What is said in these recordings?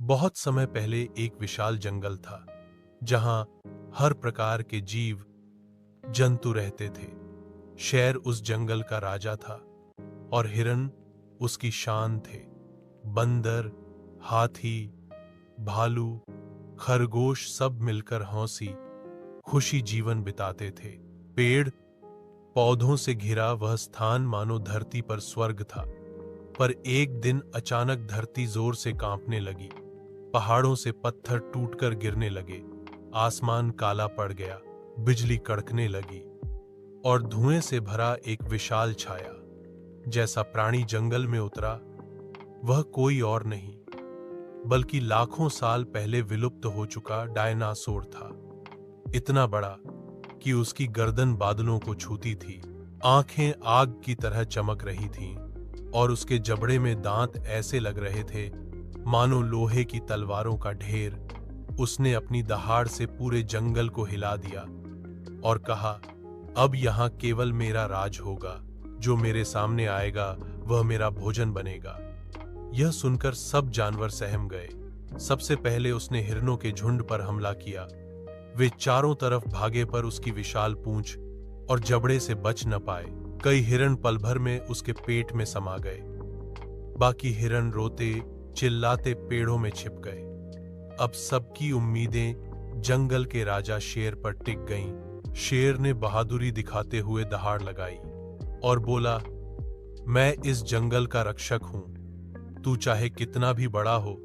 बहुत समय पहले एक विशाल जंगल था जहां हर प्रकार के जीव जंतु रहते थे। शेर उस जंगल का राजा था और हिरन उसकी शान थे। बंदर, हाथी, भालू, खरगोश सब मिलकर हंसी खुशी जीवन बिताते थे। पेड़ पौधों से घिरा वह स्थान मानो धरती पर स्वर्ग था। पर एक दिन अचानक धरती जोर से कांपने लगी। पहाड़ों से पत्थर टूटकर गिरने लगे, आसमान काला पड़ गया, बिजली कड़कने लगी और धुएं से भरा एक विशाल छाया। जैसा प्राणी जंगल में उतरा वह कोई और नहीं बल्कि लाखों साल पहले विलुप्त हो चुका डायनासोर था। इतना बड़ा कि उसकी गर्दन बादलों को छूती थी, आंखें आग की तरह चमक रही थीं और उसके जबड़े में दांत ऐसे लग रहे थे मानो लोहे की तलवारों का ढेर। उसने अपनी दहाड़ से पूरे जंगल को हिला दिया और कहा, अब यहां केवल मेरा राज होगा। जो मेरे सामने आएगा वह मेरा भोजन बनेगा। यह सुनकर सब जानवर सहम गए। सबसे पहले उसने हिरनों के झुंड पर हमला किया। वे चारों तरफ भागे पर उसकी विशाल पूंछ और जबड़े से बच न पाए। कई हिरन पल भर में उसके पेट में समा गए। बाकी हिरन रोते चिल्लाते पेड़ों में छिप गए। अब सबकी उम्मीदें जंगल के राजा शेर पर टिक गईं। शेर ने बहादुरी दिखाते हुए दहाड़ लगाई और बोला, मैं इस जंगल का रक्षक हूं। तू चाहे कितना भी बड़ा हो,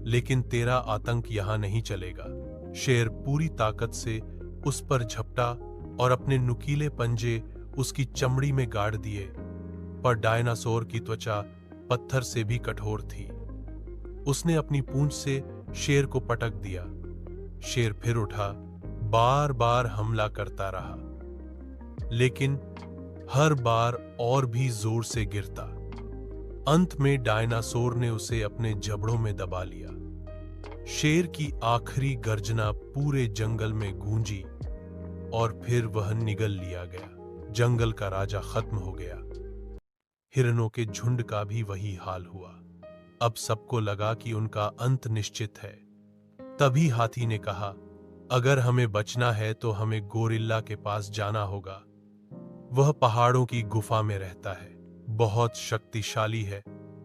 लेकिन तेरा आतंक यहां नहीं चलेगा। शेर पूरी ताकत से उस पर झपटा और अपने नुकीले पंजे उसकी चमड़ी में गाड़ दिए। पर डायनासोर की त्वचा पत्थर से भी कठोर थी। उसने अपनी पूंछ से शेर को पटक दिया। शेर फिर उठा, बार बार हमला करता रहा, लेकिन हर बार और भी जोर से गिरता। अंत में डायनासोर ने उसे अपने जबड़ों में दबा लिया। शेर की आखिरी गर्जना पूरे जंगल में गूंजी और फिर वह निगल लिया गया। जंगल का राजा खत्म हो गया। हिरनों के झुंड का भी वही हाल हुआ। अब सबको लगा कि उनका अंत निश्चित है। तभी हाथी ने कहा, अगर हमें बचना है तो हमें गोरिल्ला के पास जाना होगा। वह पहाड़ों की गुफा में रहता है, बहुत शक्तिशाली है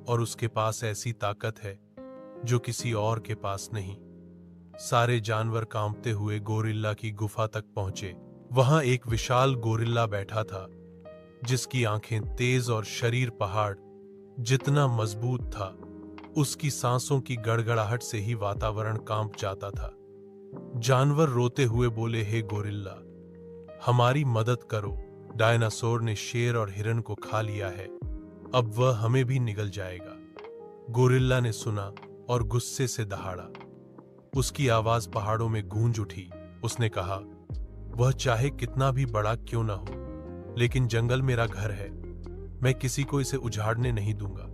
और उसके पास ऐसी ताकत है जो किसी और के पास नहीं। सारे जानवर कांपते हुए गोरिल्ला की गुफा तक पहुंचे। वहां एक विशाल गोरिल्ला बैठा था, जिसकी आंखें तेज और शरीर पहाड़ जितना मजबूत था। उसकी सांसों की गड़गड़ाहट से ही वातावरण कांप जाता था। जानवर रोते हुए बोले, हे गोरिल्ला, हमारी मदद करो। डायनासोर ने शेर और हिरन को खा लिया है, अब वह हमें भी निगल जाएगा। गोरिल्ला ने सुना और गुस्से से दहाड़ा। उसकी आवाज पहाड़ों में गूंज उठी। उसने कहा, वह चाहे कितना भी बड़ा क्यों ना हो, लेकिन जंगल मेरा घर है। मैं किसी को इसे उजाड़ने नहीं दूंगा।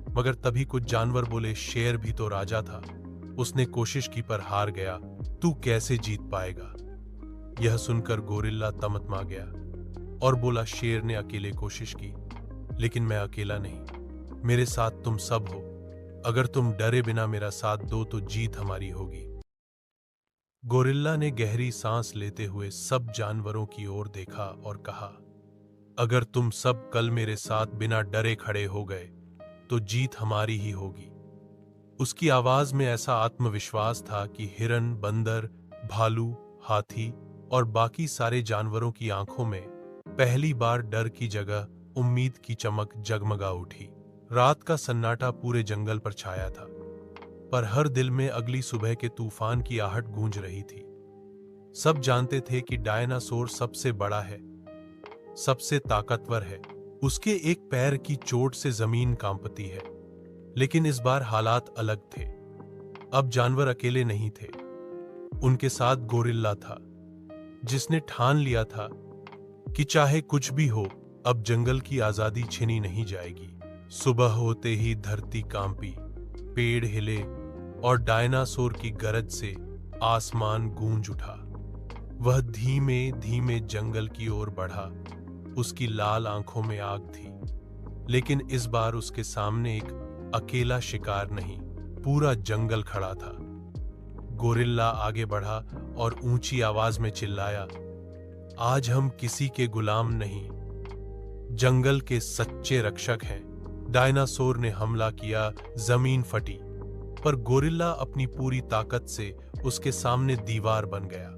मगर तभी कुछ जानवर बोले, शेर भी तो राजा था, उसने कोशिश की पर हार गया, तू कैसे जीत पाएगा। यह सुनकर गोरिल्ला तमतमा गया और बोला, शेर ने अकेले कोशिश की, लेकिन मैं अकेला नहीं, मेरे साथ तुम सब हो। अगर तुम डरे बिना मेरा साथ दो तो जीत हमारी होगी। गोरिल्ला ने गहरी सांस लेते हुए सब जानवरों की ओर देखा और कहा, अगर तुम सब कल मेरे साथ बिना डरे खड़े हो गए तो जीत हमारी ही होगी। उसकी आवाज में ऐसा आत्मविश्वास था कि हिरन, बंदर, भालू, हाथी और बाकी सारे जानवरों की आंखों में पहली बार डर की जगह उम्मीद की चमक जगमगा उठी। रात का सन्नाटा पूरे जंगल पर छाया था, पर हर दिल में अगली सुबह के तूफान की आहट गूंज रही थी। सब जानते थे कि डायनासोर सबसे बड़ा है, सबसे ताकतवर है। उसके एक पैर की चोट से जमीन कांपती है। लेकिन इस बार हालात अलग थे। अब जानवर अकेले नहीं थे, उनके साथ गोरिल्ला था, जिसने ठान लिया था कि चाहे कुछ भी हो, अब जंगल की आजादी छिनी नहीं जाएगी। सुबह होते ही धरती कांपी, पेड़ हिले और डायनासोर की गरज से आसमान गूंज उठा। वह धीमे धीमे जंगल की ओर बढ़ा। उसकी लाल आंखों में आग थी, लेकिन इस बार उसके सामने एक अकेला शिकार नहीं, पूरा जंगल खड़ा था। गोरिल्ला आगे बढ़ा और ऊंची आवाज में चिल्लाया, आज हम किसी के गुलाम नहीं, जंगल के सच्चे रक्षक हैं। डायनासोर ने हमला किया, जमीन फटी, पर गोरिल्ला अपनी पूरी ताकत से उसके सामने दीवार बन गया।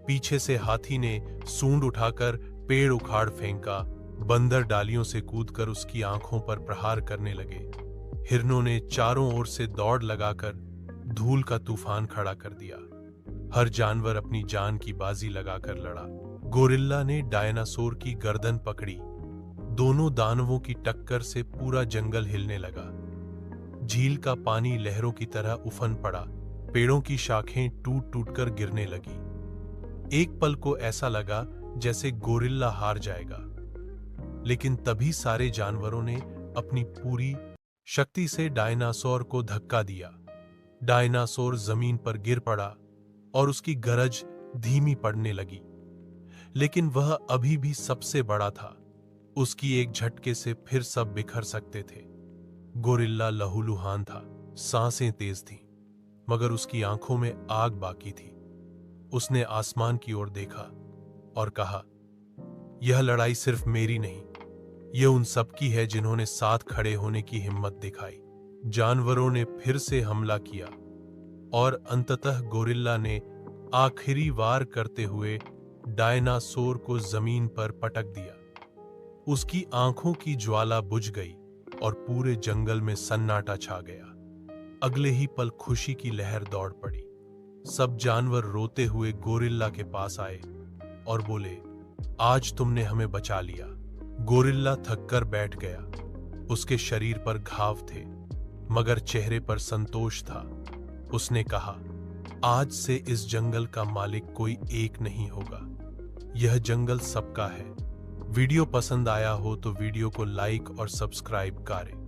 पीछे से हाथी ने सूंड उठाकर पेड़ उखाड़ फेंका, बंदर डालियों से कूदकर उसकी आंखों पर प्रहार करने लगे। हिरनों ने चारों ओर से दौड़ लगाकर धूल का तूफान खड़ा कर दिया। हर जानवर अपनी जान की बाजी लगाकर लड़ा। गोरिल्ला ने डायनासोर की गर्दन पकड़ी। दोनों दानवों की टक्कर से पूरा जंगल हिलने लगा। झील का पानी लहरों की तरह उफन पड़ा, पेड़ों की शाखें टूट टूटकर गिरने लगी। एक पल को ऐसा लगा जैसे गोरिल्ला हार जाएगा, लेकिन तभी सारे जानवरों ने अपनी पूरी शक्ति से डायनासोर को धक्का दिया। डायनासोर जमीन पर गिर पड़ा और उसकी गरज धीमी पड़ने लगी, लेकिन वह अभी भी सबसे बड़ा था। उसकी एक झटके से फिर सब बिखर सकते थे। गोरिल्ला लहूलुहान था, सांसें तेज थीं, मगर उसकी आंखों में आग बाकी थी। उसने आसमान की ओर देखा और कहा, यह लड़ाई सिर्फ मेरी नहीं, यह उन सब की है जिन्होंने साथ खड़े होने की हिम्मत दिखाई। जानवरों ने फिर से हमला किया और अंततः गोरिल्ला ने आखिरी वार करते हुए डायनासोर को जमीन पर पटक दिया। उसकी आंखों की ज्वाला बुझ गई और पूरे जंगल में सन्नाटा छा गया। अगले ही पल खुशी की लहर दौड़ पड़ी। सब जानवर रोते हुए गोरिल्ला के पास आए और बोले, आज तुमने हमें बचा लिया। गोरिल्ला थककर बैठ गया। उसके शरीर पर घाव थे, मगर चेहरे पर संतोष था। उसने कहा, आज से इस जंगल का मालिक कोई एक नहीं होगा, यह जंगल सबका है। वीडियो पसंद आया हो तो वीडियो को लाइक और सब्सक्राइब करें।